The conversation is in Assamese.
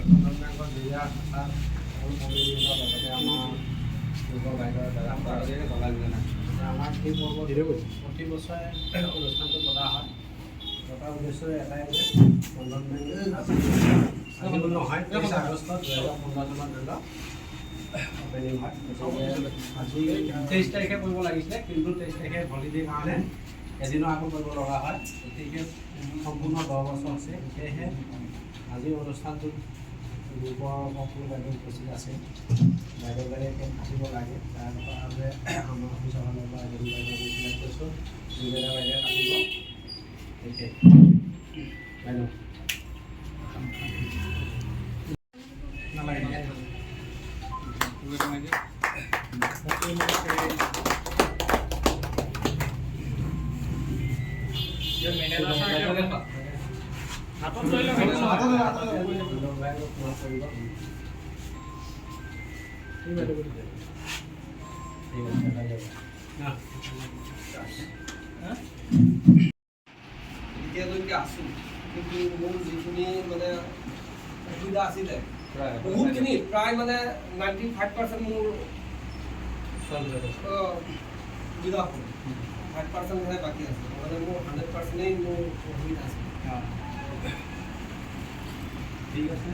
বন্ধন বেংকৰ জৰিয়া শাখা আৰু সমিতিৰ লগতে আমাৰ যুৱ বাইদেউৰ দ্বাৰা আমাৰ এই পৰ্ব প্ৰতি বছৰে অনুষ্ঠানটো পতা হয়। পতাৰ উদ্দেশ্য এটাই যে বন্ধন বেংক আজি নহয় 23 আগষ্ট 2015 চনত ধৰি লওক অপেনিং হয়। আজি 23 তাৰিখে কৰিব লাগিছিলে, কিন্তু 23 তাৰিখে হলিডেৰ কাৰণে এদিনৰ আগত কৰিব লগা হয়। গতিকে সম্পূৰ্ণ 10 বছৰ আছে। সেয়েহে আজি অনুষ্ঠানটোত গ্ৰুপৰ সকলো বাইদেউ উপস্থিত আছে। বাইদেউগৰাকীয়ে থাকিব লাগে, তাৰ বাবে আমাৰ অফিচৰ ফালৰ পৰা এজন বাইদেউ চিলেক্ট কৰিছোঁ। যিকেইটা বাইদেউ থাকিব ঠিকেই বাইদেউ নালাগে এতিয়ালৈকে আছোঁ, কিন্তু মোৰ যিখিনি মানে অসুবিধা আছিলে বহুতখিনি প্ৰায় মানে 95% মোৰ সুবিধা হ'ল। 5% মানে বাকী আছে, মানে মোৰ 100%এই মোৰ অসুবিধা আছে। ঠিক আছে।